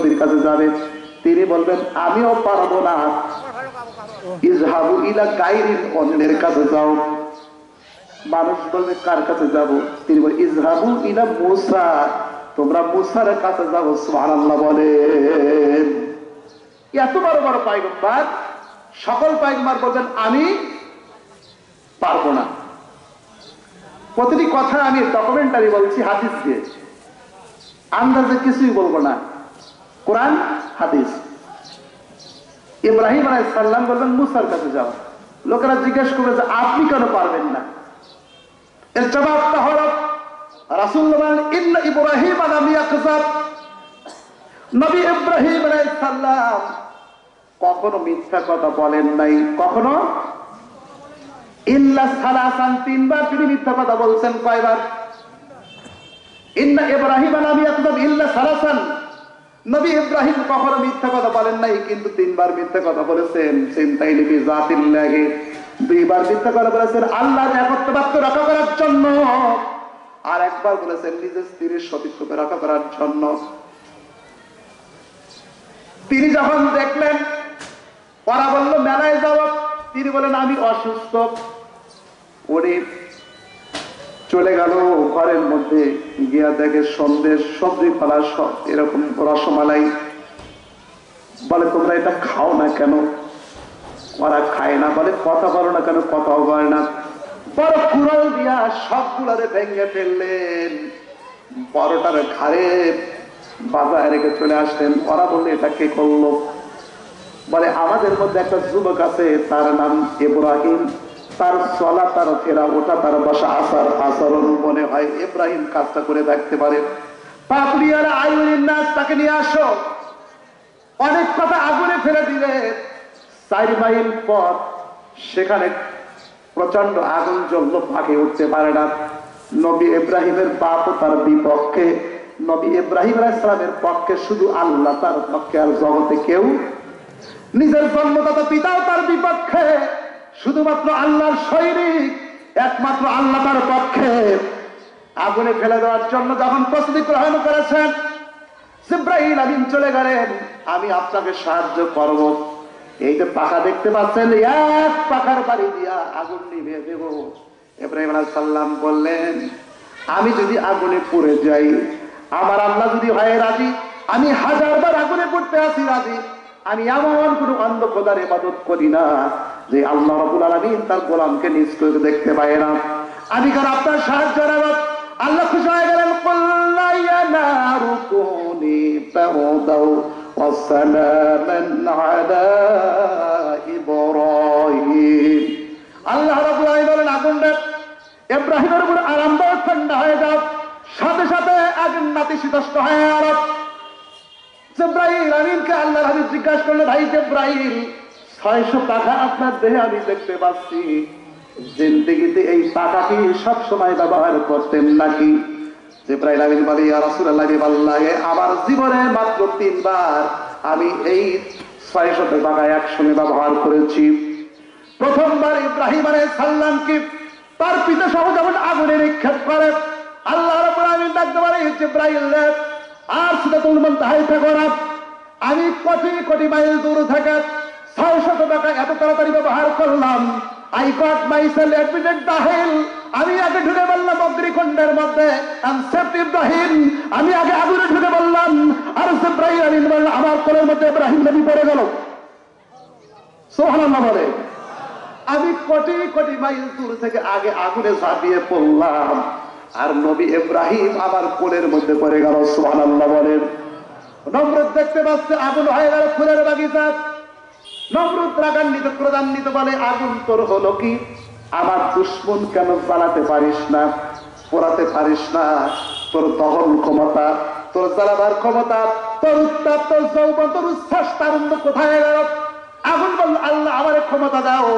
নবীর কাছে যাবে, তিনি বলবেন আমিও পারবো না, ইজহাবু ইলা গায়রিন, অন্যের কাছে যাও। মানুষ বলবে কার কাছে যাব? তিনি বলেন ইজহাবু ইলা মূসা, তোমরা মূসার কাছে যাও। সুবহানাল্লাহ বলেন। এত বড় বড় পয়গম্বর, সকল পয়গম্বর বলবেন আমি পারবো না। প্রতিটি কথা আমি ডকুমেন্টারি বলছি, হাদিস দিয়ে, আন্দাজে কিছুই বলবো না, কোরআন হাদিস। ইব্রাহিম আলাইহিস সালাম বলবেন মুসার কাছে যাও। লোকেরা জিজ্ঞেস করবে যে আপনি কেন পারবেন না? এর জবাবটা হলো রাসূলুল্লাহ বলেন ইন্না ইব্রাহিম লাম ইয়াকযাব, নবী ইব্রাহিম আলাইহিস সালাম কখনো মিথ্যা কথা বলেন নাই। কখনো? ইল্লা সালাসান, তিনবার তিনি মিথ্যা কথা বলছেন। কয়বার? ইন্না ইব্রাহিম লাম ইয়াকযাব ইল্লা সালাসান, নবী ইব্রাহিম কখনো মিথ্যা কথা বলেন নাই, কিন্তু তিনবার মিথ্যা কথা বলেছেন। সিনতাইনি বি যাতিল্লাহি, দুইবার মিথ্যা কথা বলেছেন আল্লাহর একত্ববাক্য রক্ষা করার জন্য, আর একবার বলেছেন নিজের স্ত্রীর সতীত্বকে রক্ষা করার জন্য। তিনি যখন দেখলেন ওরা বলল মেলায় যাও, তিনি বলেন আমি অসুস্থ। উনি চলে গেল ঘরের মধ্যে, গিয়া দেখে সন্দেশ, সবজি ফলা, সব এরকম রসমালাই। বলে তোমরা এটা খাও না কেন? ওরা খায় না। বলে কথা বলো না কেন? কথাও বলে না। বড় কুড়াল দিয়া সবগুলারে ভেঙে ফেললেন, বড়টার ঘাড়ে বাজায় রেখে চলে আসলেন। ওরা বললে এটা কে করলো? বলে আমাদের মধ্যে একটা যুবক আছে, তার নাম ইব্রাহিম, তার চলা তার ফেরা, ওটা তার বসা আসার আচরণ মনে হয় ইব্রাহিম কাজটা করে দেখতে পারে। পাপড়িয়ার আয়ুনির নাচ, তাকে নিয়ে আসো। অনেক কথা আগুনে ফেলে দিলে 4 মাইল পথ, সেখানে প্রচন্ড আগুন জ্বলল, পাকে উঠতে পারে না। নবী ইব্রাহিমের বাপও তার বিপক্ষে, নবী ইব্রাহিম আলাইহিস সালামের পক্ষে শুধু আল্লাহ, তার পক্ষে আর জগতে কেউ। নিজের জন্মদাতা পিতাও তার বিপক্ষে, শুধুমাত্র আল্লাহর সৈনিক, একমাত্র আল্লাহ তার পক্ষে। আগুনে ফেলে দেওয়ার জন্য যখন প্রস্তুতি গ্রহণ করেছেন, জিবরাইল আমিন চলে গেলেন, আমি আপনাকে সাহায্য করব। এই যে পাখা দেখতে পাচ্ছেন, এক পাখার বাড়ি দিয়া আগুন নিভিয়ে দেব। ইব্রাহিম আলাইহিস সালাম বললেন আমি যদি আগুনে পুড়ে যাই, আমার আল্লাহ যদি হয় রাজি, আমি 1000বার আগুনে পড়তে আছি রাজি। আমি এমন কোন অন্ধ খোদার ইবাদত করি না যে আল্লাহ রাব্বুল আলামিন তার গোলামকে নিজ করে দেখতে পায় না। আমি কারণ আপনার সাহায্য নেব। আল্লাহ খুশি হয়ে গেলেন, কুল্লা ইয়া নারু কুনি ফাউদাও ওয়াসসালামান আলা ইব্রাহিম। আল্লাহ রাব্বুল আলামিন বলেন আগুনটা ইব্রাহিমের উপর আরামদায়ক ঠান্ডা হয়ে যাও। সাথে সাথে আগুন নাতিশীতোষ্ণ হয়ে গেল। জিবরাইল আমিনকে আল্লাহর হাবিব জিজ্ঞাসা করলো, ভাই জিবরাইল, 600 পাখা আপনার দেহে আমি দেখতে পাচ্ছি, জিন্দেগিতে এই পাখা কি সব সময় ব্যবহার করতেন নাকি? জিবরাইল আমিন বলে, ইয়া রাসূলুল্লাহ, আমার জীবনে মাত্র 3 বার আমি এই 600 পাখা একসঙ্গে ব্যবহার করেছি। প্রথমবার ইব্রাহিম আলাইহিস সালামকে তার পিতা সহ যখন আগুনে নিক্ষেপ করে, আল্লাহ রাব্বুল আলামিন ডাকতে পারে, জিবরাইল আর সিদরাতুল মুনতাহায় থাকো না, আমি কোটি কোটি মাইল দূর থেকে 600 টাকা এত তাড়াতাড়ি ব্যবহার করলাম। I got myself admitted the hell, আমি আগে ঢুকে বললাম অগ্নিকুণ্ডের মধ্যে, ইব্রাহিম আমি আগে আগুনে ঢুকে বললাম, আর জিবরাইল আমিন বলল আমার কোলের মধ্যে ইব্রাহিম নবী পড়ে গেল। সুবহানাল্লাহ বলে, আমি কোটি কোটি মাইল দূর থেকে আগে আগুনে ঝাঁপিয়ে পড়লাম, আর নবী ইব্রাহিম আমার কোলের মধ্যে পড়ে গেল। সুবহানাল্লাহ বলেন। নমরুদ দেখতে পাচ্ছে আগুন হয়ে গেল ফুলের বাগিচা। নমরুদ রাগান্বিত ক্রোধান্বিত বলে, আগুন তোর হলো কি? আমার দুশমন কেন জ্বালাতে পারিস না, পোড়াতে পারিস না? তোর দহন ক্ষমতা, তোর জ্বালাবার ক্ষমতা, তোর উত্তাপ, তোর যৌবন, তোর উচ্ছ্বাস, তারুণ্য কোথায় গেল? আগুন বলল, আল্লাহ আমার ক্ষমতা দাও।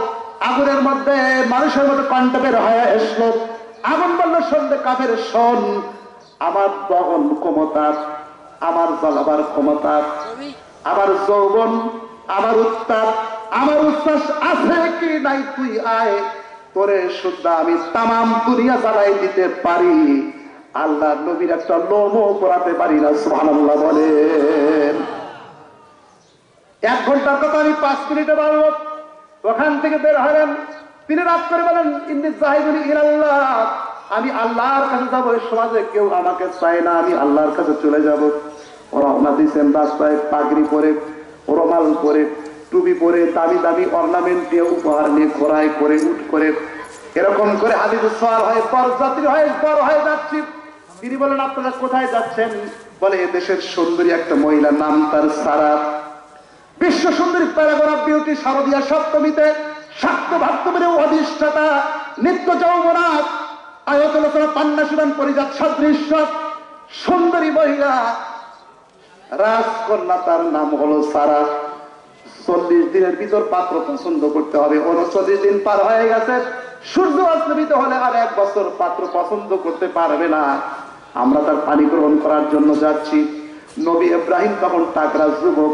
আগুনের মধ্যে মানুষের মধ্যে কণ্ঠ বের হয়ে এসলো। আগুন বলল, সন্ধ্যে কাফের শোন, আমার দহন ক্ষমতা, আমার জ্বালাবার ক্ষমতা, আমার যৌবন, আমার উত্তাপ, আমার উচ্ছ্বাস আছে কি নাই তুই আয়, তোরে শুদ্ধ আমি তামাম দুনিয়া জ্বালাই দিতে পারি। আল্লাহ নবীর একটা লোমও পড়াতে পারি না। সুবহানাল্লাহ বলেন। 1 ঘন্টার কথা আমি 5 মিনিটে বলবো। ওখান থেকে বের হলেন, তিনি রাত করে বলেন ইন্নী যাহিদুন ইলাল্লাহ, আমি আল্লাহর কাছে যাবো। এই সমাজে কেউ আমাকে চায় না, আমি আল্লাহর কাছে চলে যাব। রওনা দিয়েছেন রাস্তায়, পাগড়ি পরে, রুমাল পরে, টুপি পরে, দামি দামি অর্নামেন্ট দিয়ে, উপহার নিয়ে, ঘোড়ায় করে, উট করে, এরকম করে হাদিসে সওয়াল হয়, পরযাত্রী হয়ে বড় হয়ে যাচ্ছি। তিনি বলেন আপনারা কোথায় যাচ্ছেন? বলে এ দেশের সুন্দরী একটা মহিলা, নাম তার সারা, বিশ্ব সুন্দরী প্যারাগন অফ বিউটি, শারদীয়া সপ্তমীতে শাক্ত ভাগ্যবীর অধিষ্ঠাতা, নিত্য যৌবনা, আয়তলোচনা পান্না সুরান পরিজাত সদৃশ্য সুন্দরী মহিলা, রাজকন্যা, তার নাম হলো সারা। 40 দিনের ভিতর পাত্র পছন্দ করতে হবে। 39 দিন পার হয়ে গেছে, সূর্য অস্তমিত হলে আর 1 বছর পাত্র পছন্দ করতে পারবে না। আমরা তার পানি গ্রহণ করার জন্য যাচ্ছি। নবী ইব্রাহিম তখন টাকরা যুবক,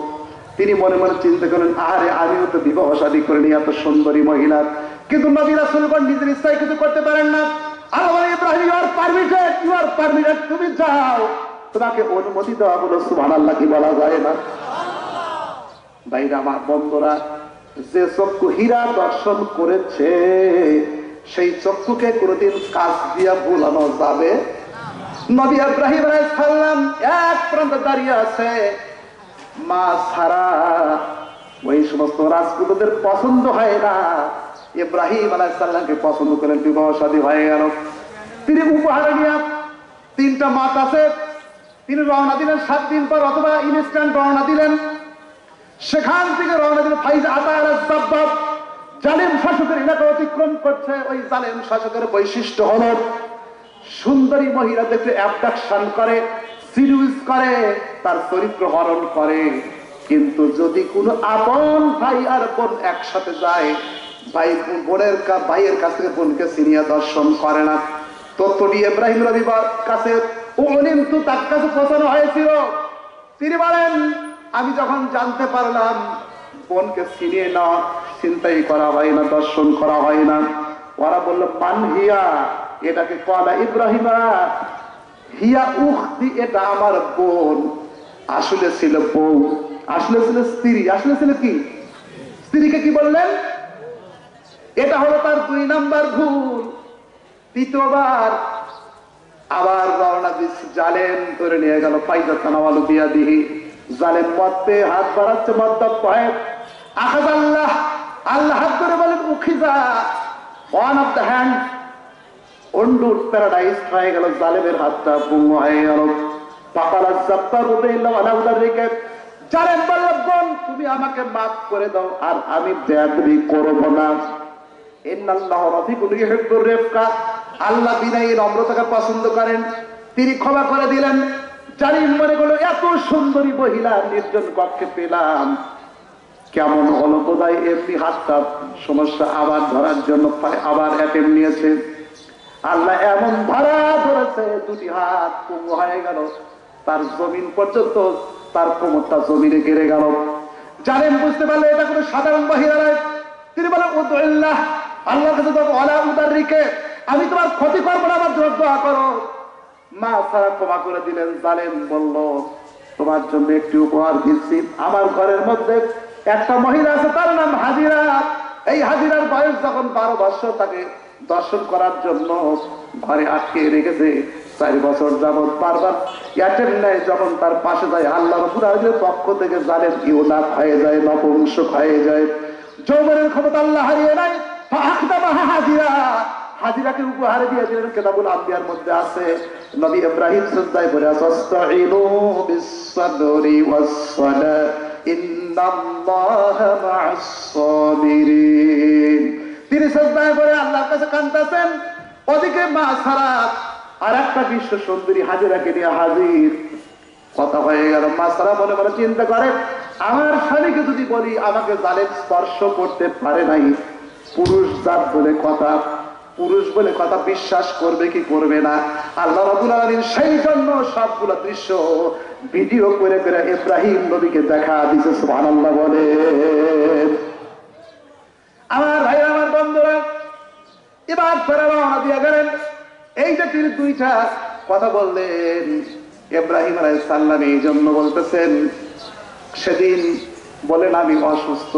তিনি মনে মনে চিন্তা করেন, আরে আমিও তো বিবাহ শাদী করিনি এত সুন্দরী মহিলা। কিন্তু নবী রাসূলগণ নিজের ইচ্ছায় কিছু করতে পারেন না। আল্লাহ ইব্রাহিম, ইউ আর পারমিটেড, তুমি যাও, তোমাকে অনুমতি দেওয়া হলো। সুবহানাল্লাহ কি বলা যায় না? ভাইরা আমার, বন্ধুরা, যে চক্ষু হীরা দর্শন করেছে সেই চক্ষুকে কোনদিন কাজ দিয়া ভুলানো যাবে? নবী ইব্রাহিম আলাইহিস সালাম এক প্রান্তে দাঁড়িয়ে আছে, মা সারা, ওই সমস্ত রাজপুতদের পছন্দ হয় না, ইব্রাহিম আলাইহিস সালামকে পছন্দ করেন, বিবাহ শাদী হয়ে গেল। তিনি উপহার নিয়ে, 3টা মাস আছে, তিনি রওনা দিলেন 7 দিন পর, অথবা ইনস্ট্যান্ট রওনা দিলেন। সেখান থেকে রওনা দিলেন ফাইজ আতার সাব্বাব, জালেম শাসকের এলাকা অতিক্রম করছে। ওই জালেম শাসকের বৈশিষ্ট্য হলো সুন্দরী মহিলা দেখতে অ্যাবডাকশন করে, সিরিউস করে, তার চরিত্র হরণ করে। কিন্তু যদি কোনো আপন ভাই আর বোন একসাথে যায়, ভাইয়ের কাছ থেকে বোনকে সিনিয়া দর্শন করে না। তথ্যটি ইব্রাহিম নবীর কাছে তার কাছে পৌঁছানো হয়েছিল। তিনি বলেন, আমি যখন জানতে পারলাম বোনকে ছিনিয়ে নেওয়া, চিন্তাই করা হয় না, দর্শন করা হয় না। ওরা বললো মান হিয়া, এটাকে কলা ইব্রাহিমা হিয়া উখতি, এটা আমার বোন। আসলে ছিল বউ, আসলে ছিল স্ত্রী, আসলে ছিল কি? স্ত্রীকে কি বললেন? এটা হলো তার 2 নাম্বার ভুল। 3য়বার আবার রওনা দিচ্ছে, জালেম ধরে নিয়ে গেল। ফাইজা তানাওয়ালু বিয়াদিহি, জালেম মদে হাত বাড়াচ্ছে, মদ্দাব হয়। আখায আল্লাহ, আল্লাহ হাত ধরে বলেন উখিজা, ওয়ান অফ দ্য হ্যান্ড, অন্ডুর প্যারাডাইজ হয়ে গেল, জালেমের হাতটা ভঙ্গ হয়ে গেল। পাপালা জাব্বার রুদাইল্লাহু আলা উদারিকা, জালেম বলল, বোন তুমি আমাকে মাফ করে দাও, আর আমি বেয়াদবি করব না। ইন্নাল্লাহু রাফিকুন ইউহিব্বুর রিফকা, আল্লাহ বিনয়ী নম্রতাকে পছন্দ করেন, তিনি ক্ষমা করে দিলেন। জালিম মনে করলো, এত সুন্দরী মহিলা নির্জন কক্ষে পেলাম, কেমন হলো বোধহয়, এমনি হাতটা সমস্যা, আবার ধরার জন্য আবার অ্যাটেম্প নিয়েছে। আল্লাহ এমন ধরা ধরেছে, 2টি হাত পঙ্গু হয়ে গেল, তার জমিন পর্যন্ত, তার কোমরটা জমিনে গেড়ে গেল। জালেম বুঝতে পারলে এটা কোনো সাধারণ মহিলা নয়। তিনি বলেন, উদুল্লাহ, আল্লাহর কাছে দেখো, আলা উদারিকে, আমি তোমার ক্ষতি করবো না, আমার জন্য দোয়া করো। মা সারা ক্ষমা করে দিলেন। জালেম বলল, তোমার জন্য একটি উপহার দিচ্ছি। আমার ঘরের মধ্যে একটা মহিলা আছে, তার নাম হাজিরা। এই হাজিরার বয়স যখন 12 বছর, তাকে দর্শন করার জন্য ঘরে আটকে রেখেছে। 4 বছর যাবৎ বারবার অ্যাটেন্ড নেয়। যখন তার পাশে যায়, আল্লাহ রাব্বুল আলামিনের পক্ষ থেকে জালেম ইউনাক হয়ে যায়, নপুংসক হয়ে যায়। যৌবনের ক্ষমতা আল্লাহ হারিয়ে নেয়। হাজিরা, হাজিরাকে উপহারে দিয়ে দিলেন। কিতাবুল আম্বিয়ার মধ্যে আছে, নবী ইব্রাহিম সিজদায় পড়ে আছে, আস্তাঈনু বিস-সাবরি ওয়াস-সালাহ ইন্নাল্লাহা মা'আস-সাবিরিন। তিনি সিজদায় পড়ে আল্লাহর কাছে কাঁদতেছেন। ওদিকে মা সারা আর একটা বিশ্ব সুন্দরী হাজিরাকে নিয়ে হাজির। কথা হয়ে গেল। মা সারা মনে মনে চিন্তা করে, আমার স্বামীকে যদি বলি আমাকে জালেম স্পর্শ করতে পারে নাই, পুরুষ জাত বলে কথা, পুরুষ বলে কথা, বিশ্বাস করবে কি করবে না? আল্লাহ রাব্বুল আলামিন সেই জন্য সবগুলো দৃশ্য ভিডিও করে করে ইব্রাহিম নবীকে দেখা দিয়েছে। সুবহানাল্লাহ বলে। আমার ভাই, আমার বন্ধুরা, এবার ফেরা রওনা দিয়ে গেলেন। এই যে তিনি 2টা কথা বললেন, ইব্রাহিম আলাইহিস সালাম এই জন্য বলতেছেন, সেদিন বলেন আমি অসুস্থ,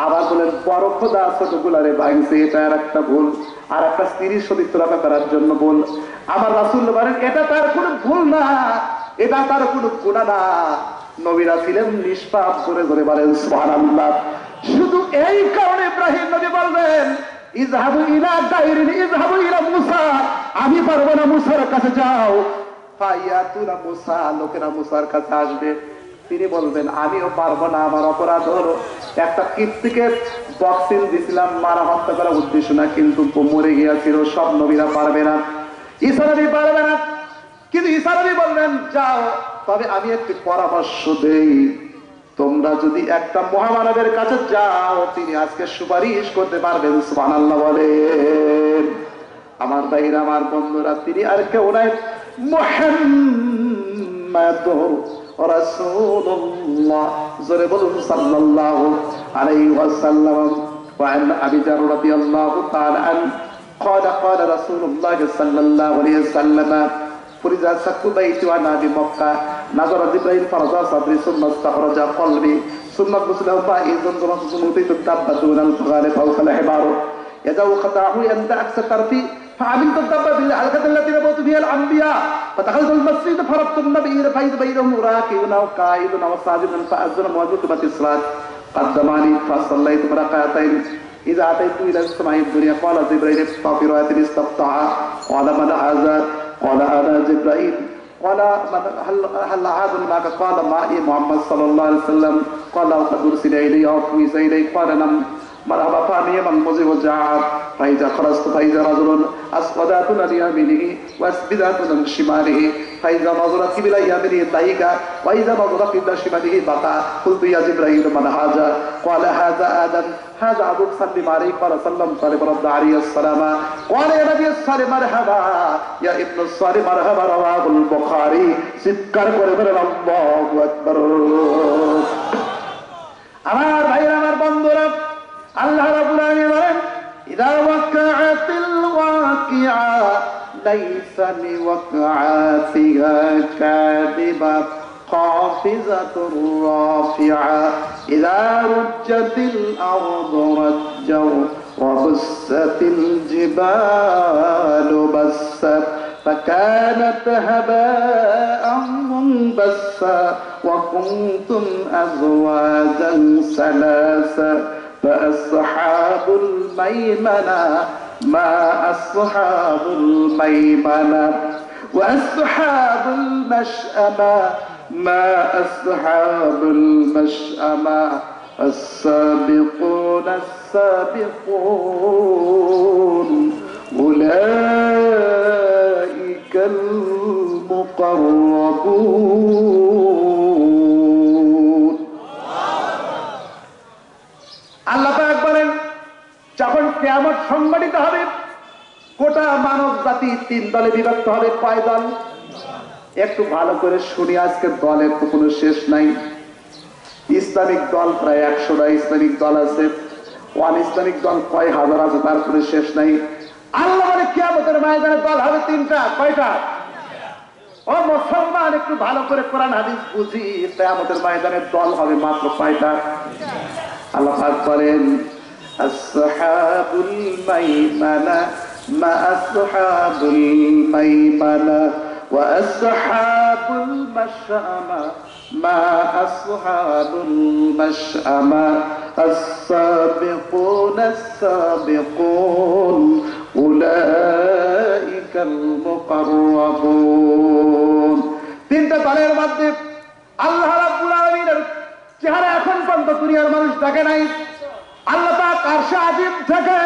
আবার বলেন বড় খোদা ছোটগুলারে ভাঙছে, এটা আর একটা ভুল, আর একটা স্ত্রীর সতীত্ব রক্ষা করার জন্য ভুল। আমার রাসূল বলেন এটা তার কোনো ভুল না, এটা তার কোনো গুনাহ না। নবীরা ছিলেন নিষ্পাপ, করে করে বলেন সুবহানাল্লাহ। শুধু এই কারণে ইব্রাহিম নবী বলবেন ইযহাবু ইলা গায়রিন ইযহাবু ইলা মুসা, আমি পারবো না, মুসার কাছে যাও। ফায়াতুনা মুসা, লোকেরা মুসার কাছে আসবে, তিনি বলবেন আমিও পারবো না, আমার অপরাধ হলো একটা কীর্তিকে বক্সিং দিছিলাম, মারা হত্যা করার উদ্দেশ্য না, কিন্তু মরে গিয়েছিল। সব নবীরা পারবে না, ঈসা নবী পারবে না, কিন্তু ঈসা নবী বললেন যাও, তবে আমি একটি পরামর্শ দেই, তোমরা যদি একটা মহামানবের কাছে যাও, তিনি আজকে সুপারিশ করতে পারবেন। সুবহানাল্লাহ বলেন। আমার ভাইরা, আমার বন্ধুরা, তিনি আর কেউ নাই, মুহাম্মাদুর রাসূলুল্লাহ, জোরে বলুন সাল্লাল্লাহু আলাইহি ওয়াসাল্লাম। وعن أبي ذر رضي الله تعالى عنه قال قال رسول الله صلى الله عليه وسلم فرز سقف بيتي وأنا بمكة نظر جبريل فرض صدري ثم استخرج قلبي ثم غسله فائز ثم أوتيت الدابة دون الفغال فوق الحمار يدعو قطعه أنت أكثر طرفي فعملت الدابة بالحلقة التي ربطت بها الأنبياء فدخلت المسجد فربط النبي فإذا بينهم راكعون وقائدون وساجدون فأذن موجود الصلاة قدماني فصليت ركعتين إذا أتيت إلى السماء الدنيا قال جبريل في رواية استفتح قال من هذا قال أنا جبريل قال هل أحد معك قال معي محمد صلى الله عليه وسلم قال قد أرسل إلي أو كويس إلي قال نعم مرحبا فاني من مزي وجاء فإذا خرجت فإذا رجل أسودات ليمينه وأسبدات لشماله فإذا نظرت قبل يمينه ضحك وإذا نظرت قبل شماله بكى قلت يا جبريل من هذا قال هذا آدم هذا أبوك سلم عليه قال سلم صالح رد عليه السلام قال يا نبي الصالح مرحبا يا ابن الصالح مرحبا رواه البخاري চিৎকার করে বলেন আল্লাহু আকবার। আমার ভাইরা, আমার বন্ধুরা, আল্লাহ রাব্বুল আলামিন বলেন ইদা ওয়াকাআতিল ওয়াকিআ লাইসা লিওয়াকাআতিহা কাযিবা খাফিজাতুর রাফিআ ইদা রুজ্জাতিল আরদু রাজ্জা ওয়া বুসাতিল জিবালু বাসসা فكانت هباء منبثا وكنتم أزواجا ثلاثا فأصحاب الميمنة ما أصحاب الميمنة وأصحاب المشأمة ما أصحاب المشأمة السابقون السابقون أولئك المقربون। আল্লাহ পাক বলেন যখন কিয়ামত সংঘটিত হবে, গোটা মানব জাতি তিন দলে বিভক্ত হবে। কয় দল? একটু ভালো করে শুনি, আজকে দলের তো কোনো শেষ নাই। ইসলামিক দল প্রায় 100টা ইসলামিক দল আছে, ওয়ান ইসলামিক দল কয় হাজার আছে, তার কোনো শেষ নাই। আল্লাহ বলে কিয়ামতের ময়দানে দল হবে তিনটা। কয়টা? ও মুসলমান, একটু ভালো করে কোরআন হাদিস বুঝি, কিয়ামতের ময়দানে দল হবে মাত্র কয়টা? আল্লাহ পাক বলেন আসহাবুল মাইমানা মা আসহাবুল মাইমানা ওয়া আসহাবুল মাশআমা মা আসহাবুল মাশআমা السابقون السابقون أولئك المقربون। তিনটা দলের মধ্যে আল্লাহ রাব্বুল আলামিনের চেহারা এখন পর্যন্ত দুনিয়ার মানুষ দেখে নাই। আল্লাহ পাক আরশে আজিম থেকে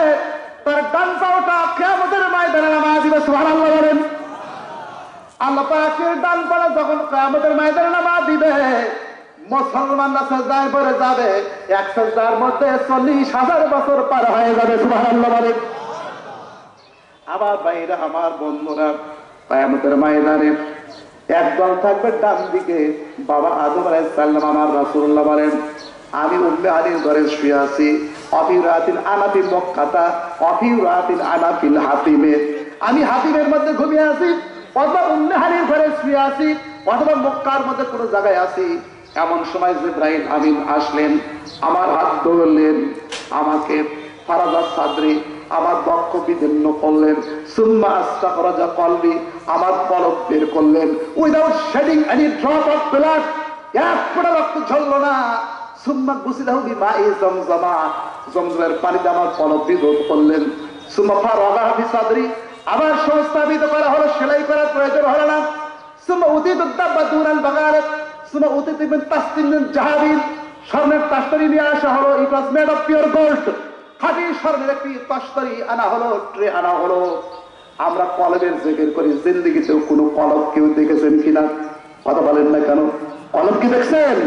তার ডান পাওটা কিয়ামতের ময়দানে নামাজ দিবে। সুবহানাল্লাহ বলেন। আল্লাহ পাকের ডান পাওয়া যখন কিয়ামতের ময়দানে নামাজ দিবে, মুসলমানরা সাজদায় পড়ে যাবে, এক সাজদার মধ্যে 40,000 বছর পার হয়ে যাবে। সুবহানাল্লাহ বলেন। আমার ভাইরা, আমার বন্ধুরা, কিয়ামতের ময়দানে একদল থাকবে ডান দিকে, বাবা আদম আলাইহিস সালাম। আমার রাসূলুল্লাহ বলেন আমি উম্মে হানির ঘরে শুয়ে আছি, অফিরাতিল আনাফি মক্কাতা অফিরাতিল আনাফিল হাতিমে, আমি হাতিমের মধ্যে ঘুমিয়ে আছি, অথবা উম্মে হানির ঘরে শুয়ে আছি, অথবা মক্কার মধ্যে কোনো জায়গায় আছি। এমন সময় জিবরাইল আমিন আসলেন, আমার হাত ধরলেন, আমাকে ফারাজা সাদরি, আমার বক্ষ বিদীর্ণ করলেন, সুম্মা আস্তাখরাজা কলবি, আমার কলব বের করলেন, without shedding any drop of blood, এক ফোঁটা রক্ত ঝরল না। সুম্মা গুসিলাহু বিমাই জমজমা, জমজমের পানিতে আমার কলব বিদ্ধ করলেন। সুম্মা ফারাগা বিসাদরি, আবার সংস্থাপিত করা হলো, সেলাই করার প্রয়োজন হলো না। সুম্মা উতিতু দাব্বা দুনাল বাগারে, সুম্মা উতিতু মিন তাসতিন জাহাবিল, স্বর্ণের তাস্তরি নিয়ে আসা হলো। It was made of pure gold, খাঁটি স্বর্ণের একটি তাস্তরি আনা হলো, ট্রে আনা হলো। আমরা কলবের জিকির করি, জিন্দেগিতেও কোনো কলব কেউ দেখেছেন কিনা? কথা বলেন না কেন? কলব কি দেখছেন?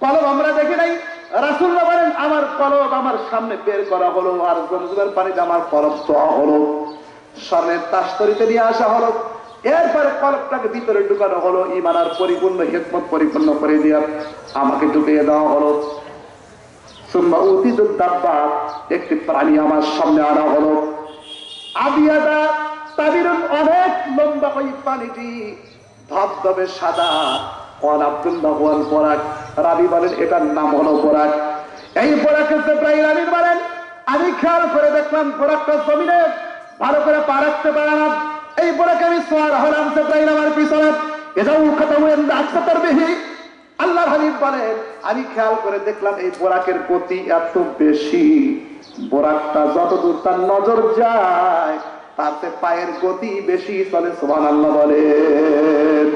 কলব আমরা দেখি নাই। রাসূলুল্লাহ বলেন, আমার কলব আমার সামনে বের করা হলো, আর জমজমের পানিতে আমার কলব ধোয়া হলো, স্বর্ণের তাস্তরিতে নিয়ে আসা হলো। এরপরে কলবটাকে ভিতরে ঢুকানো হলো, ঈমান আর পরিপূর্ণ হিকমত পরিপূর্ণ করে দিয়ে আমাকে ঢুকিয়ে দেওয়া হলো। সুম্মা উতিতু দাব্বা, একটি প্রাণী আমার সামনে আনা হলো। আবিয়াদা তাবিরুন, অনেক লম্বা ওই প্রাণীটি, ধবধবে সাদা। কোন আব্দুল্লাহ ওয়াল বোরাক, রাবি বলেন এটার নাম হলো বোরাক। এই বোরাকে জিবরাইল আমিন বলেন, আমি খেয়াল করে দেখলাম বোরাকটা জমিনে ভালো করে পা রাখতে পারে না। এই বোরাকে আমি সোয়ার হলাম, জিবরাইল আমার পিছনে। এটাও খাতাউন আকসার বিহি, আল্লাহর হাবিব বলেন, আমি খেয়াল করে দেখলাম এই বোরাকের গতি এত বেশি, বোরাকটা যতদূর তার নজর যায় তাতে পায়ের গতি বেশি চলে। সুবহানাল্লাহ বলেন।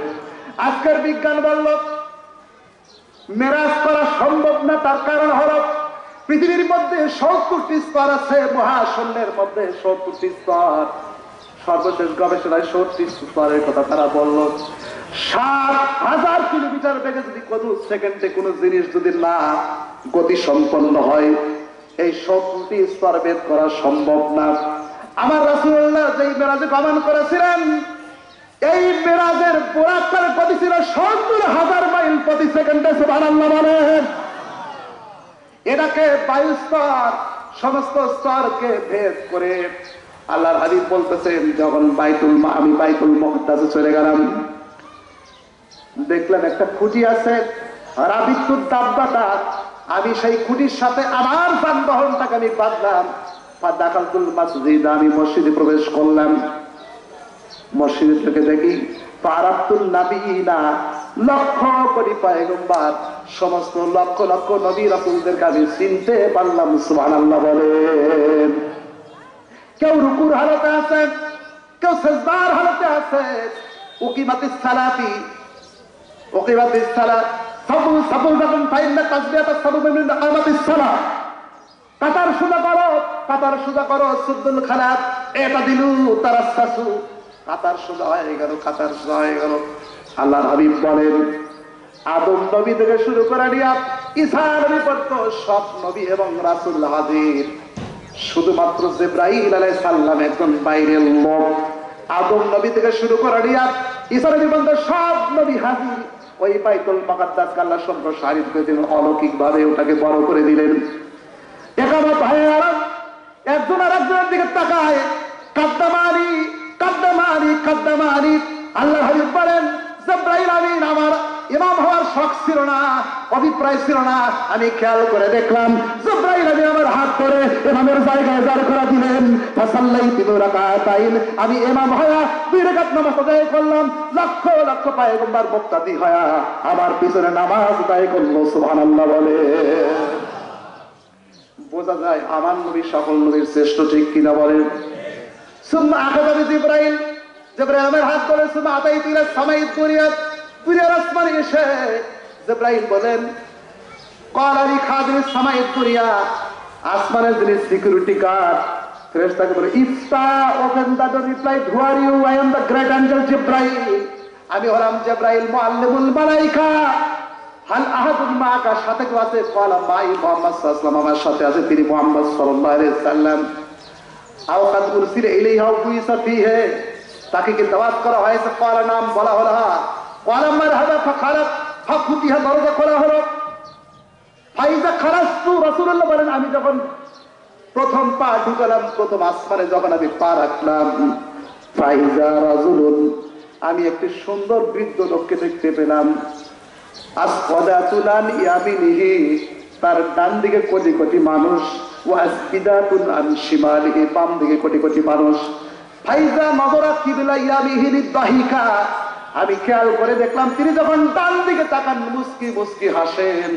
আজকের বিজ্ঞান বলল মেরাজ করা সম্ভব না, তার কারণ হলো পৃথিবীর মধ্যে 70টি স্তর আছে, মহাশূন্যের মধ্যে 70টি স্তর। সর্বশেষ গবেষণায় 70টি স্তরের কথা তারা বলল। 7,000 কিলোমিটার বেগে যদি কোনো সেকেন্ডে কোনো জিনিস যদি না গতি সম্পন্ন হয়, এই 70টি স্তর ভেদ করা সম্ভব না। আমার রাসূলুল্লাহ যেই মেরাজে গমন করেছিলেন, এই মেরাজের বোরাকটার গতি ছিল 70,000 মাইল প্রতি সেকেন্ডে। সুবহানাল্লাহ বলেন। এটাকে 22 স্তর, সমস্ত স্তরকে ভেদ করে আল্লাহর হাবিব বলতেছেন, যখন আমি বাইতুল মুকদ্দাসে চলে গেলাম, দেখলাম একটা খুঁটি আছে, রাবিতুদ দাব্বাতা, আমি সেই খুঁটির সাথে আমার যানবাহনটাকে আমি বাঁধলাম। ফাদাখালতুল মাসজিদ, আমি মসজিদে প্রবেশ করলাম। মসজিদে থেকে দেখি ফারাতুল নাবিয়িনা, লক্ষ কোটি পয়গম্বর, সমস্ত লক্ষ লক্ষ নবী রাসূলদেরকে আমি চিনতে পারলাম। সুবহানাল্লাহ বলেন। কেউ রুকুর হালতে আছে, কেউ সিজদার হালতে আছে। উকিমাতিস সালাতি, উকিমাতিস সালাত, সাবু যখন ফাইন্না তাসবিহাতাস সাবু মিন ইকামাতিস সালাত, কাতার সোজা করো, কাতার সোজা করো, সুদ্দুল খালাত এটা দিলু তারাসসাসু, কাতার সোজা হয়ে গেল, কাতার সোজা হয়ে গেল। আল্লাহর হাবিব বলেন, আদম নবী থেকে শুরু করে নিয়ে ঈসা নবী পর্যন্ত সব নবী এবং রাসূল হাজির, শুধুমাত্র জিবরাইল আলাইহিস সালাম একজন বাইরের লোক। আদম নবী থেকে শুরু করে নিয়ে ঈসা নবী পর্যন্ত সব নবী হাজির। ওই বাইতুল মুকদ্দাস আল্লাহ সম্প্রসারিত করে দিলেন, অলৌকিক ভাবে ওটাকে বড় করে দিলেন। একামত হয়ে গেল, একজন আর একজনের দিকে তাকায়, কাদ্দামানি কাদ্দামানি কাদ্দামানি। আল্লাহ হাবিব বলেন, জিবরাইল আমিন আমার ইমাম হওয়ার শখ ছিল না, অভিপ্রায় ছিল না। আমি খেয়াল করে দেখলাম জিবরাইল আমিন আমার হাত ধরে ইমামের জায়গায় দাঁড় করা দিলেন। ফাসাল্লাইতু রাকাতাইন, আমি ইমাম হয়া 2 রাকাত নামাজ আদায় করলাম। লক্ষ লক্ষ পয়গম্বর মুক্তাদি হয়া আমার পিছনে নামাজ আদায় করলো। সুবহানাল্লাহ বলে। বোঝা যায় আমার নবী সকল নবীর শ্রেষ্ঠ, ঠিক কিনা বলেন? সুম্মা আখাযা জিবরাইল, জিবরাইল আমার হাত ধরে, সুম্মা আতাইতু ইলা সামাইদ দুনিয়া, দুনিয়ার আসমানে এসে জিবরাইল বলেন, ক্বালা লি খাদিমিস সামাইদ দুনিয়া, আসমানের যিনি সিকিউরিটি গার্ড, ফেরেশতাকে বলে, ইফতা open the door, reply, who are you? I am the great angel Jibrail, আমি হলাম জিবরাইল মুআল্লিমুল মালায়েকা। হাল আহাদুন মাকা, সাথে কেউ আছে? ক্বালা মাই মুহাম্মদ সাল্লাল্লাহু আলাইহি ওয়াসাল্লাম, আমার সাথে আছে তিনি মুহাম্মদ সাল্লাল্লাহু আলাইহি ওয়াসাল্লাম। আও কাদ উরসিলা ইলাইহা বুইসা ফিহি, তাকে কি দাওয়াত করা হয়েছে? ক্বালা নাম, বলা হলো হ্যাঁ। ক্বালা মারহাবা ফাখারাত, ফাফুতিহা, দরজা খোলা হলো। ফাইজা খারাজতু, রাসূলুল্লাহ বলেন, আমি যখন প্রথম পা ঢুকালাম, প্রথম আসমানে যখন আমি পা রাখলাম, ফাইজা রাজুলুন, আমি একটি সুন্দর বৃদ্ধ লোককে দেখতে পেলাম। আসওয়াদাতুন আন ইয়ামিনিহি, তার ডান দিকে কোটি কোটি মানুষ, ওয়া আসবিদাতুন আন শিমালিহি, বাম দিকে কোটি কোটি মানুষ। ফাইজা মাযরা কিবলা ইয়ামিহি দাহিকা, আমি খেয়াল করে দেখলাম তিনি যখন ডান দিকে তাকান মুস্কি মুস্কি হাসেন,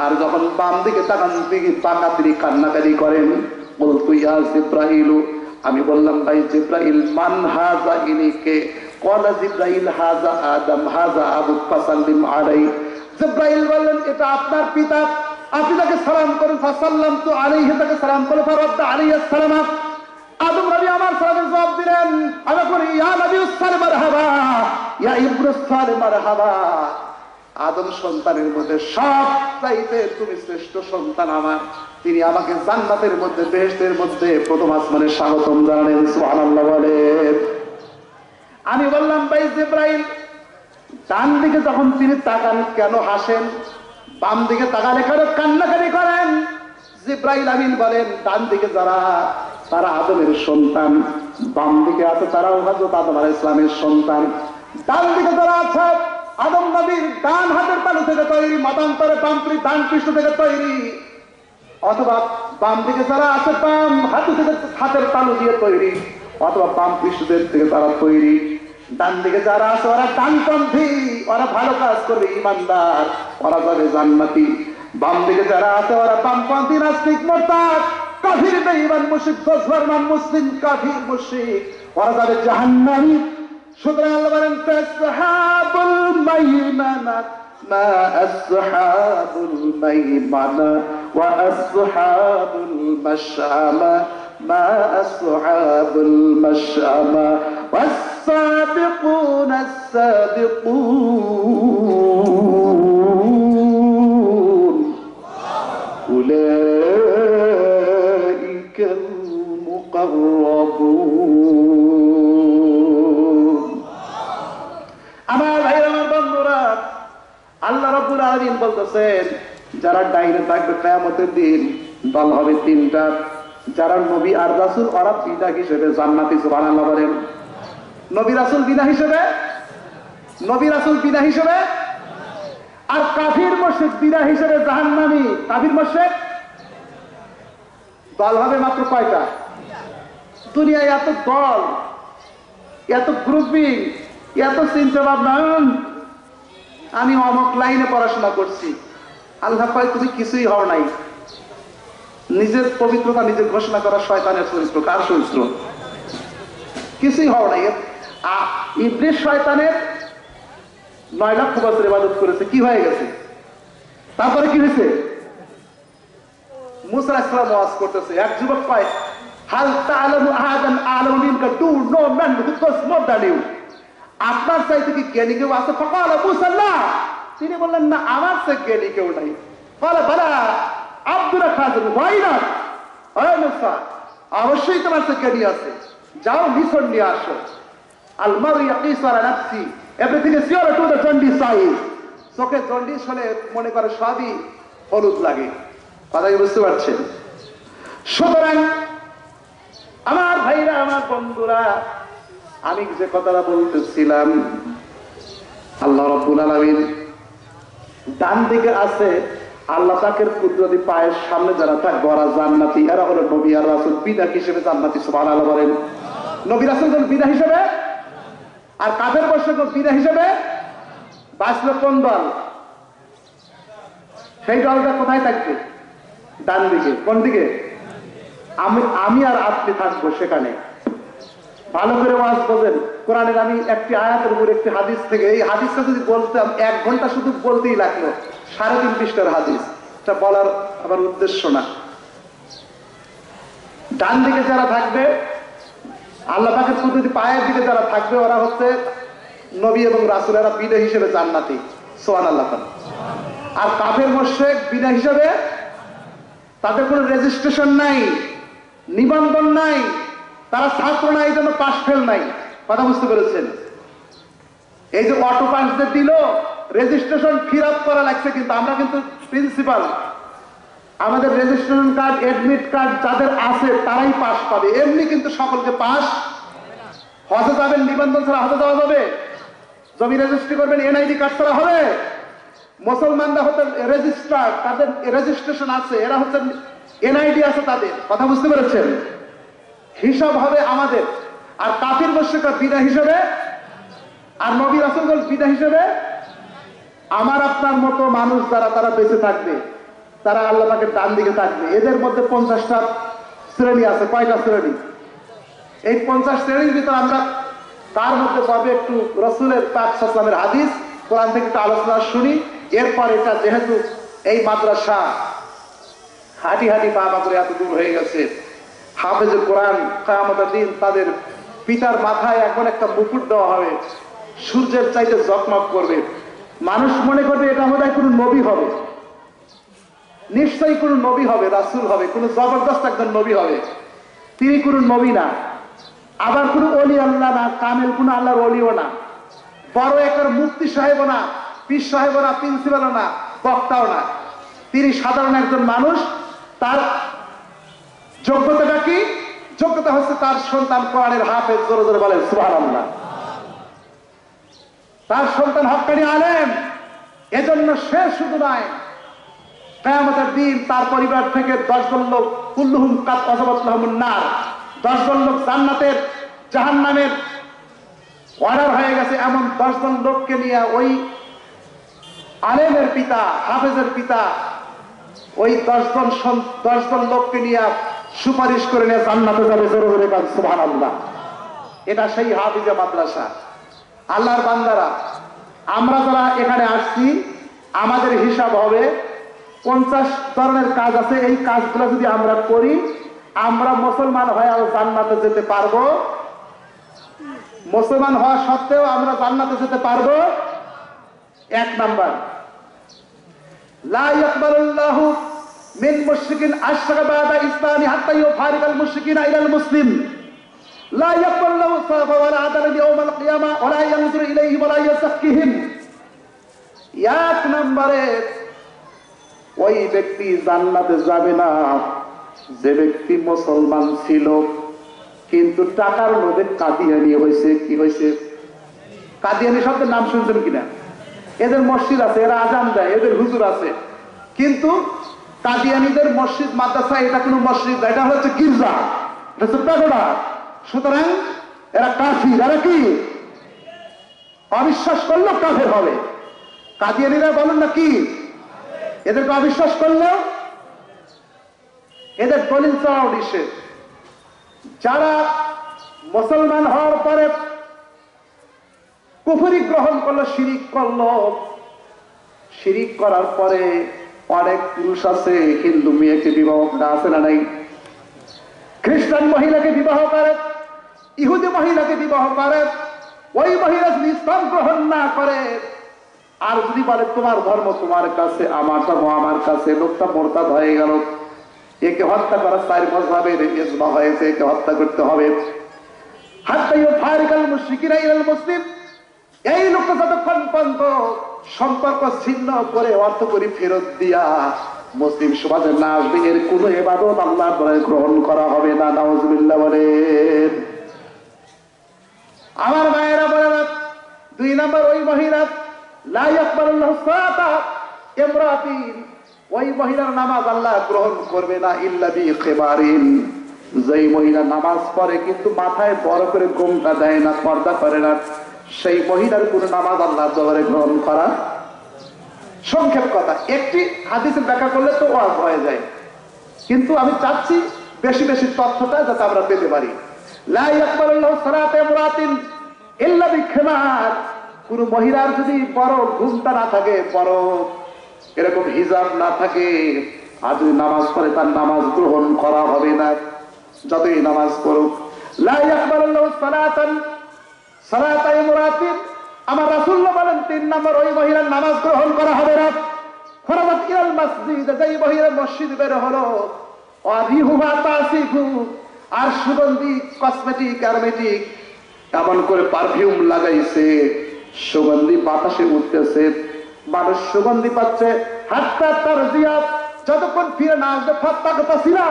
আর যখন বাম দিকে তাকান তিনি কান্নাকারি করেন। বলতু ইয়া জিব্রাইলু, আমি বললাম ভাই জিব্রাইল, মান হাযা, ইনিকে? ক্বালা জিব্রাইল হাযা আদম হাযা আবু ফাসাল্লিম আলাইহি। জিব্রাইল বললেন এটা আপনার পিতা, আপনি তাকে সালাম করুন। ফাসাল্লামতু আলাইহি, তাকে সালাম করলেন। ফারাদ্দা আলাইহি আসসালাম, আদম নবী আমার সালামের জবাব দিলেন। আমি বলি ইয়া নবী সালাম মারহাবা, ইয়া ইবনে সালাম মারহাবা। আদম সন্তানের মধ্যে সবচাইতে তুমি শ্রেষ্ঠ সন্তান আমার। তিনি আমাকে জান্নাতের মধ্যে, বেহেশতের মধ্যে প্রথম আসমানে স্বাগতম জানালেন। সুবহানাল্লাহ বলেন। আমি বললাম ভাই জিব্রাইল, ডান দিকে যখন তিনি তাকান কেন হাসেন, বাম দিকে তাকালে কেন কান্নাকারি করেন? জিব্রাইল আমিন বলেন ডান দিকে যারা, তারা আদমের সন্তান, বাম দিকে আছে তারাও হযরত আদম আলাইহিস সালামের সন্তান। ডান দিকে যারা আছে আদম নবীর ডান হাতের তালু থেকে তৈরি, মতান্তরে বাম ডান পৃষ্ঠ থেকে তৈরি, অথবা বাম দিকে যারা আছে বাম হাতের তালু দিয়ে তৈরি, অথবা বাম পৃষ্ঠদের থেকে তারা তৈরি। ডান দিকে যারা আছে ওরা ডানপন্থী, ওরা ভালো কাজ করবে, ইমানদার, ওরা যাবে জান্নাতি। বাম দিকে যারা আছে ওরা বামপন্থী, নাস্তিক, মুরতাদ, কাফির, বেঈমান, মুশরিক, দুশমন, মুসলিম, কাফির, মুশরিক, ওরা যাবে জাহান্নামী। সুতরাং আল্লাহ বলেন তাসহাবুল মাইমানা মা আসহাবুল মাইমানা ওয়া আসহাবুল মাশআমা মা আসহাবুল মাশআমা والسابقون السابقون أولئك المقربون। আমার ভাইরা, আমার বন্ধুরা, আল্লাহ রাব্বুল আলামিন বলতেছেন যারা ডাইনে থাকবে কিয়ামতের দিন দল হবে তিনটা। যারা নবী আর রাসূল ওরা বিনা হিসেবে জান্নাতি। সুবহানাল্লাহ বলেন। নবী রাসূল বিনা হিসেবে, নবী রাসূল বিনা হিসেবে, আর কাফির মুশরিক বিনা হিসেবে জাহান্নামী। কাফির মুশরিক দল হবে মাত্র কয়টা? দুনিয়ায় এত দল, এত গ্রুপিং, এত চিন্তা ভাবনা। আমি অমুক লাইনে পড়াশোনা করছি, আল্লাহ কয় তুমি কিছুই হও নাই। নিজের পবিত্রতা নিজের ঘোষণা করা শয়তানের চরিত্র। কার চরিত্র? কিছুই হও নাই। ইবলিস শয়তানের 9 লক্ষ বছর ইবাদত করেছে, কি হয়ে গেছে? তারপরে কি হয়েছে? মুসা আলাইহিস সালাম ওয়াজ করতেছে, এক যুবক কয় হাল তাআলামু আহাদান আ'লামু মিনকা, do know man who knows more than you. আপনার চাইতে কি জ্ঞানী কেউ আছে? ফাকালা মুসা না, তিনি বললেন না, আমার চেয়ে জ্ঞানী কেউ নাই। বলে বালা আব্দুল খাজির, ওয়াই নট? ওই মুসা, অবশ্যই তোমার চেয়ে জ্ঞানী আছে, যাও মিশন নিয়ে আসো। আল মারু ইয়াকিসু আলা নাফসি, everything is sure to the jaundice size. চোখে জন্ডিস হলে মনে করে সবই হলুদ লাগে। কথাই বুঝতে পারছেন? সুতরাং আমার ভাইরা, আমার বন্ধুরা, আমি যে কথাটা বলতেছিলাম, আল্লাহ রাব্বুল আলামিন ডান দিকে আছে আল্লাহ পাকের কুদরতি পায়ের সামনে যারা থাকবে ওরা জান্নাতি। এরা হলো নবী আর রাসূল বিনা হিসেবে জান্নাতি। সুবহানাল্লাহ বলেন। নবী রাসূলগণ বিনা হিসেবে, আর কাফের মুশরিকগণ বিনা হিসেবে। বাঁচলো কোন দল? সেই দলটা কোথায় থাকবে? ডান দিকে। কোন দিকে? আমি আর আপনি থাকবো সেখানে। ভালো করে ওয়াজ বোঝেন। কোরআনের আমি একটি আয়াতের উপর একটি হাদিস থেকে, এই হাদিসটা যদি বলতাম 1 ঘন্টা শুধু বলতেই লাগলো। 3.5 পৃষ্ঠার হাদিস, এটা বলার আমার উদ্দেশ্য না। ডান দিকে যারা থাকবে, আল্লাহ পাকের কুদরতি পায়ের দিকে যারা থাকবে ওরা হচ্ছে নবী এবং রাসূল, এরা বিনা হিসেবে জান্নাতি। সুবহানাল্লাহ। আর কাফের মুশরিক বিনা হিসেবে, তাদের কোনো রেজিস্ট্রেশন নাই, নিবন্ধন নাই, তারা ছাত্র নাই, এই জন্য পাস ফেল নাই। কথা বুঝতে পেরেছেন? এই যে অটো পাস যে দিল, রেজিস্ট্রেশন ফিল আপ করা লাগছে, কিন্তু আমরা কিন্তু প্রিন্সিপাল, আমাদের রেজিস্ট্রেশন কার্ড, এডমিট কার্ড যাদের আছে তারাই পাস পাবে। এমনি কিন্তু সকলকে পাস। হজে যাবেন নিবন্ধন ছাড়া হজে যাওয়া যাবে? জমি রেজিস্ট্রি করবেন এনআইডি কার্ড ছাড়া হবে? মুসলমানরা হচ্ছে রেজিস্টার, তাদের রেজিস্ট্রেশন আছে, এরা হচ্ছে এনআইডি আছে তাদের, কথা বুঝতে পেরেছেন? হিসাব হবে আমাদের। আর কাফির মুশরিকরা বিনা হিসেবে, আর নবী রাসূলগণ বিনা হিসেবে। আমার আপনার মতো মানুষ যারা তারা বেঁচে থাকবে, তারা আল্লাহ পাকের ডান দিকে থাকবে। এদের মধ্যে 50টা শ্রেণী আছে। কয়টা শ্রেণী? এই 50 শ্রেণীর ভিতরে আমরা তার মধ্যে পাবে একটু রাসূলের পাক সাল্লাল্লাহু আলাইহি ওয়াসাল্লামের হাদিস, কোরআন থেকে একটু আলোচনা শুনি। এরপর এটা যেহেতু এই মাদ্রাসা হাঁটি হাঁটি পা পা করে এত দূর হয়ে গেছে, হাফেজে কোরআন কিয়ামতের দিন তাদের পিতার মাথায় এখন একটা মুকুট দেওয়া হবে, সূর্যের চাইতে ঝকমক করবে। মানুষ মনে করবে এটা বোধহয় কোনো নবী হবে, নিশ্চয়ই কোনো নবী হবে, রাসূল হবে, কোনো জবরদস্ত একজন নবী হবে। তিনি কোনো নবী না, আবার কোনো ওলি আল্লাহ না, কামেল কোনো আল্লাহর ওলিও না, বড় একটা মুফতি সাহেবও না, পীর সাহেবও না, প্রিন্সিপালও না, বক্তাও না। তিনি সাধারণ একজন মানুষ। তার যোগ্যতাটা কি? যোগ্যতা হচ্ছে তার সন্তান কোরআনের হাফেজ। জোরে জোরে বলেন সুবহানাল্লাহ। তার সন্তান হক্কানি আলেম। এজন্য সে শুধু নয়, কিয়ামতের দিন তার পরিবার থেকে 10 জন লোক, কুল্লুহুম কাদ ওয়াজাবাত লাহুমুন নার, 10 জন লোক জান্নাতের জাহান্নামের অর্ডার হয়ে গেছে, এমন 10 জন লোককে নিয়ে ওই আলেমের পিতা, হাফেজের পিতা ওই 10 জন লোককে নিয়ে সুপারিশ করে নিয়ে জান্নাতে যাবে। জোরে জোরে বলেন সুবহানাল্লাহ। এটা সেই হাফিজে মাদ্রাসা। আল্লাহর বান্দারা, আমরা যারা এখানে আসছি, আমাদের হিসাব হবে 50 ধরনের কাজ আছে। এই কাজগুলো যদি আমরা করি, আমরা মুসলমান হয়ে জান্নাতে যেতে পারবো। মুসলমান হওয়া সত্ত্বেও আমরা জান্নাতে যেতে পারবো। 1 নাম্বার, লা ইয়াকবালুল্লাহু মিন মুশরিকিন আশরাকা বাদা ইসলামি হাত্তা ইউফারিকাল মুশরিকিনা ইলাল মুসলিম, লা ইয়াকবালুল্লাহু সাওয়াবা ওয়ালা আদালান ইয়াউমাল কিয়ামা ওয়ালা ইয়ানজুরু ইলাইহিম ওয়ালা ইয়াযাক্কিহিম। 1 নম্বরে ওই ব্যক্তি জান্নাতে যাবে না যে ব্যক্তি মুসলমান ছিল কিন্তু টাকার লোভে কাদিয়ানি হয়েছে। কি হয়েছে? কাদিয়ানি শব্দের নাম শুনছেন কিনা? এদের মসজিদ আছে, এরা আজান দেয়, এদের হুজুর আছে, কিন্তু কাদিয়ানিদের মসজিদ মাদ্রাসা এটা কোনো মসজিদ না, এটা হচ্ছে গির্জা, এটা হচ্ছে প্যাগোডা। সুতরাং এরা কাফির। এরা কি? অবিশ্বাস করলেও কাফের হবে। কাদিয়ানিরা বলেন না কি? এদেরকে অবিশ্বাস করলেও এদের দলিল চাওয়া নিষেধ। যারা মুসলমান হওয়ার পরে কুফরি গ্রহণ করলো, শিরিক করলো, শিরিক করার পরে অনেক পুরুষ আছে হিন্দু মেয়েকে বিবাহ করে, আছে না নাই? খ্রিস্টান মহিলাকে বিবাহ করে, ইহুদি মহিলাকে বিবাহ করে। ওই মহিলা যদি ইসলাম গ্রহণ না করে আর যদি বলে তোমার ধর্ম তোমার কাছে, আমার ধর্ম আমার কাছে, লোকটা মোরতাদ হয়ে গেল। একে হত্যা করা 4 মাযহাবের ইজমা হয়েছে, একে হত্যা করতে হবে। হাত্তা ইউফারিকাল মুশরিকিনা ইলাল মুসলিম। এই লোকটা যতক্ষণ পর্যন্ত সম্পর্ক ছিন্ন করে অর্থ করি ফেরত দিয়া মুসলিম সমাজে না আসবে, এর কোনো ইবাদত আল্লাহর দ্বারা গ্রহণ করা হবে না। নাউজুবিল্লাহ বলেন। আমার ভাইয়েরা বলেন, 2 নম্বর, ওই মহিলা লা ইয়াকবালুল্লাহু সালাতা ইমরাতিন, ওই মহিলার নামাজ আল্লাহ গ্রহণ করবে না ইল্লা বিখিমারিন। যেই মহিলা নামাজ পড়ে কিন্তু মাথায় বড় করে ঘোমটা দেয় না, পর্দা করে না, সেই মহিলার কোন নামাজ আল্লাহ দরবারে গ্রহণ করা। সংক্ষেপ কথা, একটি হাদিসের ব্যাখ্যা করলে তো ওয়াজ হয়ে যায়, কিন্তু আমি চাচ্ছি বেশি বেশি তথ্যটা যাতে আমরা পেতে পারি। লা ইয়াকবালুল্লাহু সালাতা ইমরাতিন ইল্লা বিখিমার। কোন মহিলার যদি বড় ঘুমটা না থাকে, বড় এরকম হিজাব না থাকে, আর যদি নামাজ পড়ে তার নামাজ গ্রহণ করা হবে না, যতই নামাজ পড়ুক। লা ইয়াকবালুল্লাহু সালাতা ইমরাতিন। আমার রাসূলুল্লাহ বলেন 3 নম্বর, ওই মহিলার নামাজ গ্রহণ করা হবে না। খরাজাত ইলাল মসজিদ, যেই মহিলা মসজিদ বের হলো, ওয়ারিহুহা তাসিফু, আর সুগন্ধি কসমেটিক অ্যারোমেটিক এমন করে পারফিউম লাগাইছে, সুগন্ধি বাতাসে উঠতেছে, মানুষ সুগন্ধি পাচ্ছে। হাত্তা তারজিয়া, যতক্ষণ ফিরে না আসবে, ফাত্তাকতাসিলা,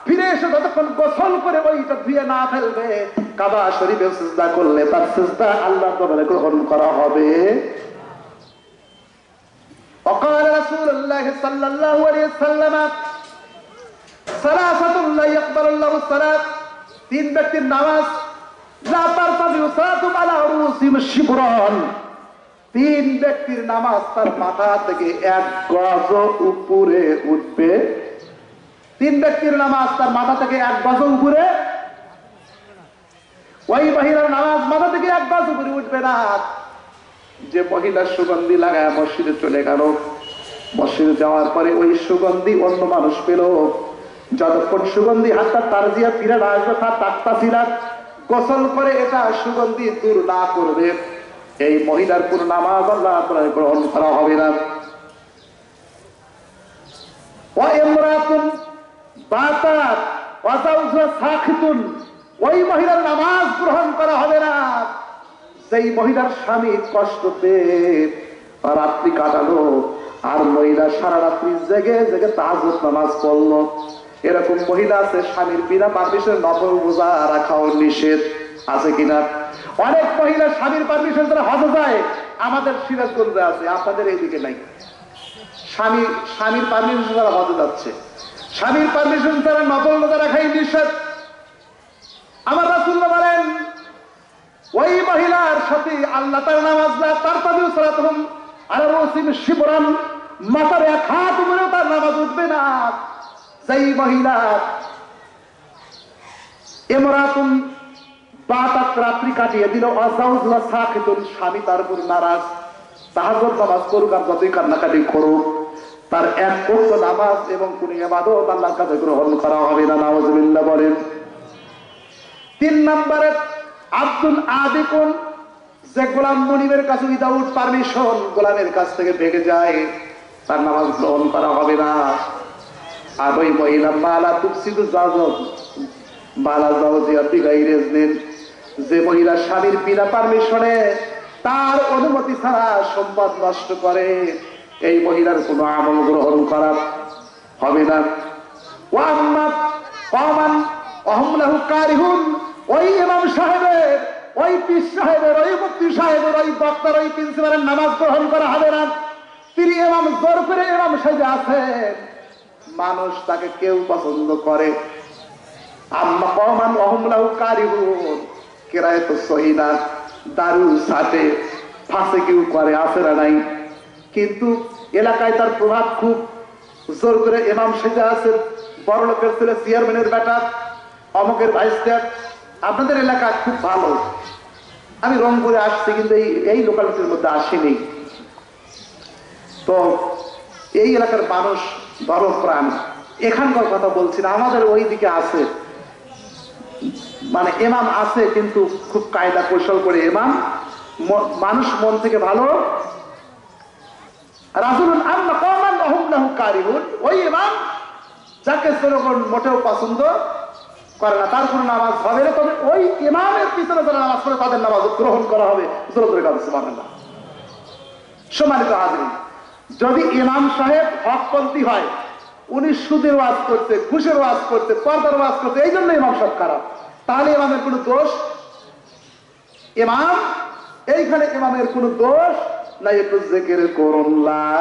ফিরে এসে যতক্ষণ গোসল করে ওইটা ধুয়ে না ফেলবে, কাবা শরীফে সিজদা করলে তার সিজদা আল্লাহর দরবারে গ্রহণ করা হবে। وقال رسول الله صلى الله عليه وسلم ثلاثة لا يقبل الله الصلاة তিন ব্যক্তির নামাজ لا ترتفع صلاتهم على رؤوسهم شبرا তিন ব্যক্তির নামাজ তার মাথা থেকে 1 গজ উপরে উঠবে তিন ব্যক্তির নামাজ তার মাথা থেকে 1 গজ উপরে ওই মহিলার নামাজ মাথা থেকে 1 গজ উপরে উঠবে না যে মহিলা সুগন্ধি লাগায় মসজিদে চলে গেল মসজিদে যাওয়ার পরে ওই সুগন্ধি অন্য মানুষ পেল যতক্ষণ সুগন্ধি হাতটা তারজিয়া ফিরে না আসবে তার তাক্তা ফিরাত গোসল করে এটা সুগন্ধি দূর না করবে এই মহিলার কোন নামাজ আল্লাহ তাআলা গ্রহণ করা হবে না ওয়া ইমরাতুন বাতাত ওয়া যাওজুহা সাখিতুন ওই মহিলার নামাজ গ্রহণ করা হবে না যেই মহিলার স্বামী কষ্ট পেয়ে রাত্রি কাটালো আর মহিলা সারা রাত্রি জেগে জেগে তাহাজ্জুদ নামাজ পড়লো এরকম মহিলা আছে স্বামীর বিনা পারমিশন নফল রোজা রাখাও নিষেধ আছে কিনা অনেক মহিলা স্বামীর পারমিশন ছাড়া হজে যায় আমাদের সিরাজগঞ্জে আছে আপনাদের এইদিকে নাই স্বামীর পারমিশন ছাড়া হজে যাচ্ছে স্বামীর পারমিশন ছাড়া নফল রোজা রাখাই নিষেধ আমার রাসূলুল্লাহ বলেন ওই মহিলার সাথে আল্লাহ তার নামাজ না তার তাদের সালাতুহুম আলা রুসিম শিবরান মাথার 1 হাত উপরে তার নামাজ উঠবে না সেই মহিলা ইমরাতুন বাতাত রাত্রি কাটিয়ে দিল আযাউজুহা সাকিতুন স্বামী তার উপর নারাজ তাহাজ্জুদ নামাজ করুক আর যতই কান্নাকাটি করুক তার 1 ওয়াক্ত নামাজ এবং কোন ইবাদত আল্লাহর কাছে গ্রহণ করা হবে না নাউযুবিল্লাহ বলেন 3 নম্বরে আব্দুল আদিকুন যে গোলাম মুনিবের কাছে উইদাউট পারমিশন গোলামের কাছ থেকে ভেগে যায় তার নামাজ গ্রহণ করা হবে না আর ওই মহিলা মালা তুফসিদু জাওজ মালা জাওজিয়া বিগাইরে ইজনিন যে মহিলা স্বামীর বিনা পারমিশনে তার অনুমতি ছাড়া সম্পদ নষ্ট করে এই মহিলার কোনো আমল গ্রহণ করা হবে না ওয়া আম্মা কওমান ওয়াহুম লাহু কারিহুন ওই ইমাম সাহেবের ওই পীর সাহেবের ওই মুফতি সাহেবের ওই বক্তার ওই প্রিন্সিপালের নামাজ গ্রহণ করা হবে না তিনি ইমাম জোর করে ইমাম সাহেব আছেন মানুষ তাকে কেউ পছন্দ করে আম্মা কওমান ওয়াহুম লাহু কারিহুন কিরায়াতু সহিনা দারু সাথে ফাঁসে কেউ করে আছে না নাই কিন্তু এলাকায় তার প্রভাব খুব জোর করে ইমাম সাহেব আছে বড় লোকের ছেলে চেয়ারম্যানের বেটা অমকের ভাইস্টার আপনাদের এলাকা খুব ভালো আমি রংপুরে আসছি কিন্তু এই লোকালিটির মধ্যে আসিনি তো এই এলাকার মানুষ বড় প্রাণ এখানকার কথা বলছি না আমাদের ওই দিকে আছে মানে ইমাম আছে কিন্তু খুব কায়দা কৌশল করে ইমাম মানুষ মন থেকে ভালো রাজুলুন আম্মা কওমান ওয়াহুম লাহু কারিহুন ওই ইমাম যাকে জনগণ মোটেও পছন্দ করে না তার কোনো নামাজ হবে না তবে ওই ইমামের পিছনে যারা নামাজ পড়ে তাদের নামাজ গ্রহণ করা হবে জোরে কাজ সুবহানাল্লাহ সম্মানিত হাজিরিন যদি ইমাম সাহেব হকপন্থী হয় উনি সুদের ওয়াজ করতে ঘুষের ওয়াজ করতে পর্দার ওয়াজ করতে এই জন্য ইমাম সাহেব খারাপ তাহলে ইমামের কোনো দোষ ইমাম এইখানে ইমামের কোনো দোষ না একটু জিকির করুন লা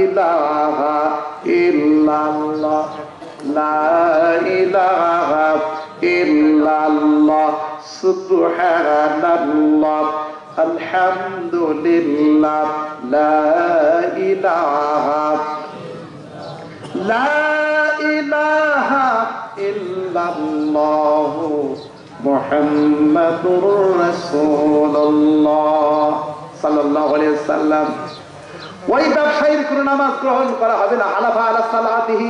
ইলাহা ইল্লাল্লাহ লা ইলাহা ইল্লাল্লাহ সুবহানাল্লাহ আলহামদুলিল্লাহ লা ইলাহা ইল্লাল্লাহ মুহাম্মাদুর রাসূলুল্লাহ সাল্লাল্লাহু আলাইহি ওয়াসাল্লাম ওই ব্যবসায়ীর কোনো নামাজ গ্রহণ করা হবে না হালাফা আলা সালাতিহি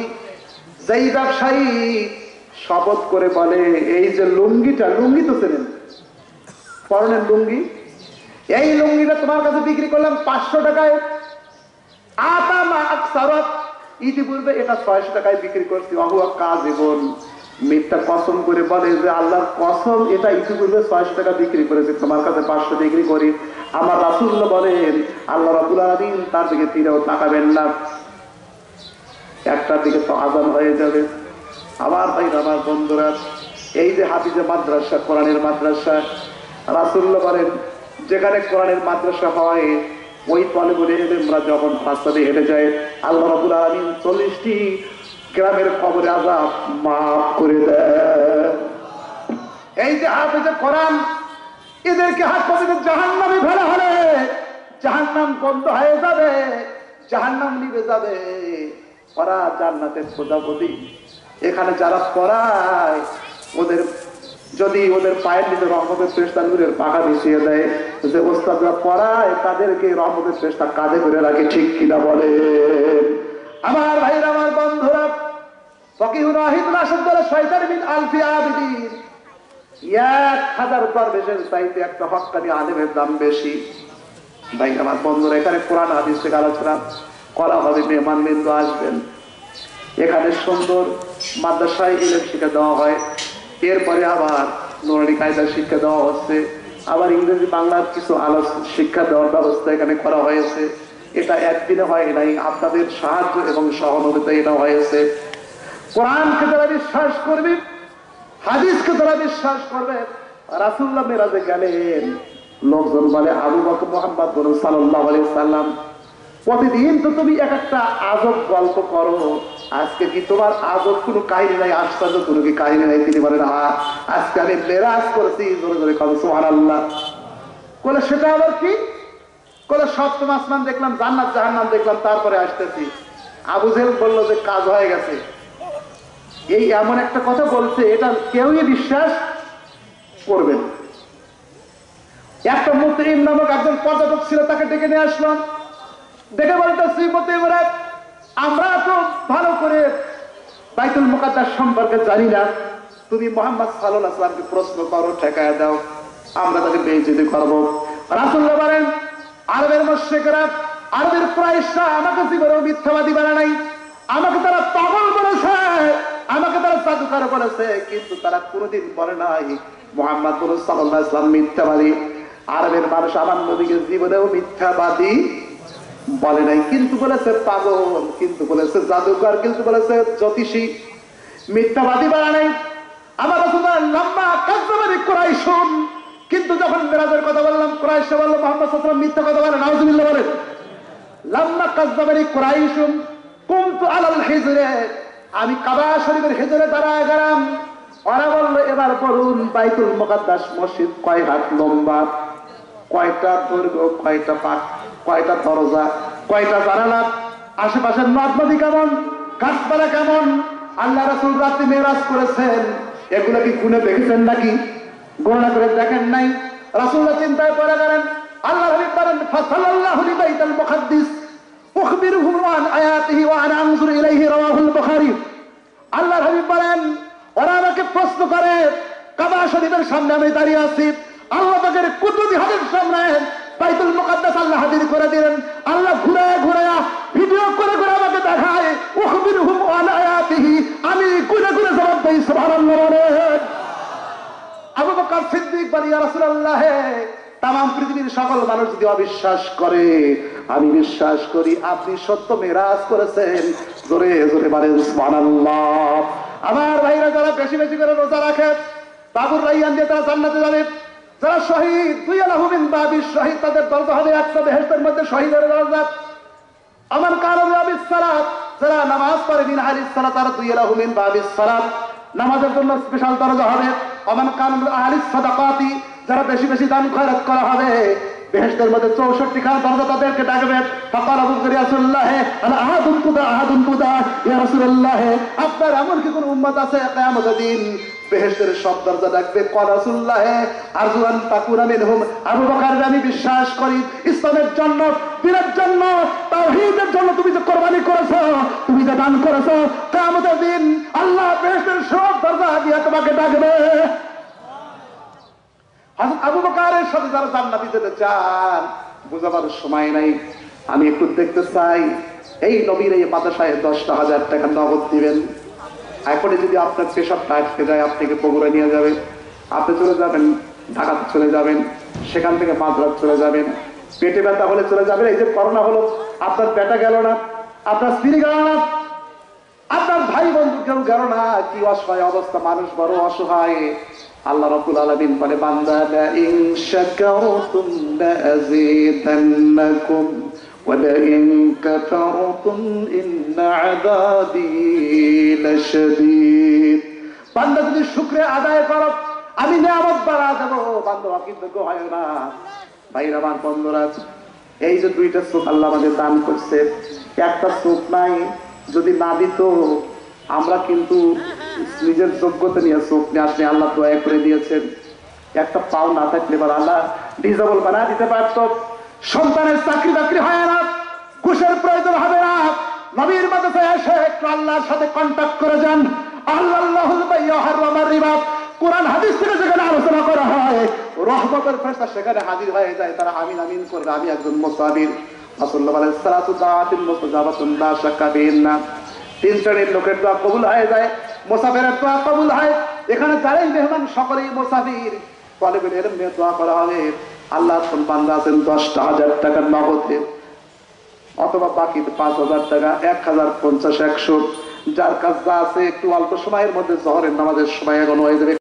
যেই ব্যবসায়ী শপথ করে বলে এই যে লুঙ্গি তো চেনেন পরনের লুঙ্গি এই লুঙ্গিটা তোমার কাছে বিক্রি করলাম 500 টাকায় আতা মা আকসারাত ইতিপূর্বে এটা 600 টাকায় বিক্রি করছি অহুয়া কাযিবুন মিথ্যা কসম করে বলে যে আল্লাহর কসম এটা ইতিপূর্বে 600 টাকা বিক্রি করেছে তোমার কাছে 500 বিক্রি করি আমার রাসূলুল্লাহ বলেন আল্লাহ রাব্বুল আলামিন তার দিকে ফিরেও তাকাবেন না একটা দিকে তো আযান হয়ে যাবে আমার ভাই আমার বন্ধুরা এই যে হাফিজে মাদ্রাসা কোরআনের মাদ্রাসা রাসূলুল্লাহ বলেন যেখানে কোরআনের মাদ্রাসা হয় ওই তলেবুল ইলমরা যখন রাস্তা দিয়ে হেঁটে যায়, আল্লাহ রাব্বুল আলামিন 40টি গ্রামের কবরে আযাব মাফ করে দেয়। এই যে হাফেজে কোরআন, এদেরকে হাত পবিত্র জাহান্নামে ফেলা হলে জাহান্নাম বন্ধ হয়ে যাবে, জাহান্নাম নিভে যাবে, ওরা জান্নাতের প্রজাপতি। এখানে যারা পড়ায় ওদের যদি ওদের পায়ের নিচে রহমতের ফেরেশতা নূরের পাখা বিছিয়ে দেয়, যে ওস্তাদরা পড়ায় তাদেরকে রহমতের ফেরেশতা কাঁধে করে রাখে, ঠিক কিনা বলে? আমার ভাইরা, আমার বন্ধুরা, ফকিহুল ওয়াহিদুল আসাদুল্লাহ শয়তান বিন আলফি আবিদিন 1000 দরবেশের চাইতে একটা হক্কানি আলেমের দাম বেশি। ভাই আমার বন্ধুরা, এখানে কোরআন হাদিস থেকে আলোচনা করা হবে, মেহমানবৃন্দ আসবেন। এখানে সুন্দর মাদ্রাসায় ইলম শিক্ষা দেওয়া হয়, এরপরে আবার নুরানি কায়দার শিক্ষা দেওয়া হচ্ছে, আবার ইংরেজি বাংলার কিছু আলোচনা শিক্ষা দেওয়ার ব্যবস্থা এখানে করা হয়েছে। এটা একদিনে হয় নাই, আপনাদের সাহায্য এবং সহযোগিতা এটা হয়েছে। কোরআনকে যারা বিশ্বাস করবে, হাদিসকে যারা বিশ্বাস করবে, রাসূলুল্লাহ মেরাজে গেলেন, লোকজন বলে আবু বকর মুহাম্মদ সাল্লাল্লাহু আলাইহি সাল্লাম, প্রতিদিন তো তুমি এক একটা আজব গল্প করো, আজকে কি তোমার আজব কোনো কাহিনী নাই, আশ্চর্য কোনো কি কাহিনী নাই? তিনি বলেন, হ্যাঁ, আজকে আমি মেরাজ করেছি। জোরে জোরে কবে সুবহানাল্লাহ। বলে সেটা আবার কি? বলে সপ্তম আসমান দেখলাম, জান্নাত জাহান্নাম দেখলাম, তারপরে আসতেছি। আবু জেহেল বলল যে কাজ হয়ে গেছে। এই এমন একটা কথা বলছে, এটা কেউই বিশ্বাস করবেন। একটা মুতঈম নামক একজন পর্যটক ছিল, তাকে ডেকে নিয়ে আসলাম। দেখে বলতেছি, মুতঈমরা, আমরা তো ভালো করে বাইতুল মুকাদ্দাস সম্পর্কে জানি না, তুমি মুহাম্মদ সাল্লাল্লাহু আলাইহি ওয়াসাল্লামকে প্রশ্ন করো, ঠেকায় দাও, আমরা তাকে বেইজ্জতি করব। রাসূলুল্লাহ বলেন, আরবের মুশরিকরা, আরবের কুরাইশরা আমাকে জীবনেও মিথ্যাবাদী বানায় নাই, আমাকে তারা পাগল বলেছে, আমাকে তারা জাদুকর বলেছে, কিন্তু তারা কোনোদিন বলে নাই মুহাম্মদ সাল্লাল্লাহু আলাইহি ওয়াসাল্লাম মিথ্যাবাদী। আরবের মানুষ আমার নবীকে জীবনেও মিথ্যাবাদী বলে নাই, কিন্তু বলেছে পাগল, কিন্তু বলেছে জাদুকর, কিন্তু বলেছে জ্যোতিষী, মিথ্যাবাদী বলে নাই। আমার রাসূলুল্লাহ লম্বা কাযযাবানি কুরাইশুন, কিন্তু যখন মেরাজের কথা বললাম, কুরাইশরা বলল মুহাম্মদ সাল্লাল্লাহু আলাইহি ওয়াসাল্লাম মিথ্যা কথা বলে, নাউযুবিল্লাহ বলেন। লম্বা কাযযাবানি কুরাইশুন কুনতু আলাল হিজরে, আমি কাবা শরীফের হিজরে দাঁড়ায় গেলাম। ওরা বলল, এবার বলুন বাইতুল মুকাদ্দাস মসজিদ কয় হাত লম্বা, কয়টা দৈর্ঘ্য, কয়টা পাক, কয়টা দরজা, কয়টা জানালা, আশেপাশের নদ নদী কেমন, গাছপালা কেমন? আল্লাহ রাসূল রাতে মেরাজ করেছেন, এগুলো কি গুণে দেখেছেন নাকি? গণনা করে দেখেন নাই? রাসূলুল্লাহ চিন্তায় পড়ে গেলেন। আল্লাহ হাবিব বলেন, ফাসাল্লাল্লাহু লিবাইতুল মুকাদ্দাস উখবিরুহুম আন আয়াতিহি ওয়া আনা আনজুরু ইলাইহি, রাওয়াহুল বুখারী। আল্লাহ হাবিব বলেন, ওরা আমাকে প্রশ্ন করে, কাবা শরীফের সামনে আমি দাঁড়িয়ে আছি, আল্লাহ পাকের কুদরতি হাতের সামনে বাইতুল মুকাদ্দাস আল্লাহ হাজির করে দিলেন। আল্লাহ ঘুরে ঘুরে ভিডিও করে করে আমাকে দেখায়, উখবিরুহুম আন আয়াতিহি, আমি ঘুরে ঘুরে জবাব দেই সুবহানাল্লাহ বলেন। আবু বকর সিদ্দিক বলে, ইয়া রাসূলুল্লাহ, তাম পৃথিবীর সকল মানুষ যদি অবিশ্বাস করে, আমি বিশ্বাস করি আপনি সত্য মেরাজ করেছেন। জোরে জোরে বলেন সুবহানাল্লাহ। আমার ভাইরা, যারা বেশি বেশি করে রোজা রাখে, বাবুর রাইয়ান দিয়ে তারা জান্নাতে যাবে। যারা শহীদ, দুই আলাহু মিন বাবিশ শহীদ, তাদের দরজা হবে একটা বেহেশতের মধ্যে শহীদের দরজা। আমার কারণে আবিস সালাত, যারা নামাজ পড়ে মিন আহলিস সালাত, তারা দুই আলাহু মিন বাবিস সালাত, নামাজের জন্য স্পেশাল দরজা হবে। আমার কারণে আহলিস সাদাকাতি, যারা বেশি বেশি দান খয়রাত করা হবে, বেহেশতের মধ্যে 64 খানা দরজা তাদেরকে ডাকবে। ফাকাল আবু বকর, ইয়া রাসূলুল্লাহ, আলা আহাদুন তুদা আহাদুন তুদা, ইয়া রাসূলুল্লাহ, আপনার এমন কি কোন উম্মত আছে কিয়ামতের দিন বেহেশতের সব দরজা ডাকবে? কল রাসূলুল্লাহ আরজু আন তাকুনা মিনহুম। আবু বকর, আমি বিশ্বাস করি ইসলামের জন্য, দ্বীনের জন্য, তাওহীদের জন্য তুমি যে কুরবানি করেছো, তুমি যে দান করেছো, কিয়ামতের দিন আল্লাহ বেহেশতের সব দরজা দিয়ে তোমাকে ডাকবে। আবু বকরের সাথে যারা জান্নাতে যেতে চান, বোঝাবার সময় নাই, আমি একটু দেখতে চাই, এই নবীর এই মাদ্রাসায় 10,000 টাকা নগদ দিবেন। এখনই যদি আপনার পেশাবটা আটকে যায়, আপনাকে বগুড়া নিয়ে যাবে, আপনি চলে যাবেন ঢাকাতে, চলে যাবেন, সেখান থেকে মাদ্রাজ চলে যাবেন, পেটে ব্যথা হলে চলে যাবেন। এই যে করোনা হলো, আপনার পেটা গেল না, আপনার স্ত্রী গেল না, আপনার ভাই বন্ধু কেউ গেল না, কি অসহায় অবস্থা, মানুষ বড় অসহায়। আল্লাহ রাব্বুল আলামিন বলে, বান্দা লা ইন শাকারতুম লা আযীদান্নাকুম ওয়া লা ইন কাফারতুম ইন্না আযাবি লাশাদীদ। বান্দা যদি শুকরিয়া আদায় করো আমি নিয়ামত বাড়া দেব, বান্দা অকৃতজ্ঞ হয় না। ভাইরা আমার, বন্ধুরা, এই যে দুইটা চোখ আল্লাহ আমাদের দান করছে, একটা চোখ নাই, যদি না দিত আমরা কিন্তু নিজের যোগ্যতা নিয়ে চোখ নিয়ে আসলে আল্লাহ দয়া করে দিয়েছেন। একটা পাও না থাকলে এবার আল্লাহ ডিজেবল বানা দিতে পারত। সন্তানের চাকরি বাকরি হয় না, ঘুষের প্রয়োজন হবে না, নবীর মাদ্রাসায় এসে একটু আল্লাহর সাথে কন্ট্যাক্ট করে যান। আল্লাহুল বাইয়্যু হারামার রিবা, কোরআন হাদিস থেকে যেখানে আলোচনা করা হয় রহমতের ফেরেশতা সেখানে হাজির হয়ে যায়, তারা আমিন আমিন করবে, আমি একজন মুসাফির। রাসূলুল্লাহ আলাইহিস সালাতু দাওয়াতিন মুস্তাজাবাতুন লা শাক্কা বিহিন্না। তিন শ্রেণীর লোকের দোয়া কবুল হয়ে যায়, মুসাফিরের দোয়া কবুল হয়। এখানে যারাই মেহমান সকলেই মুসাফির, তালেবুল ইলমের দোয়া করা হবে। আল্লাহর কোন বান্দা আছেন 10,000 টাকা নগদে, অথবা বাকি 5,000 টাকা, 1,000, 50, 100, যার কাজ যা আছে একটু অল্প সময়ের মধ্যে জোহরের নামাজের সময় এখন হয়ে যাবে।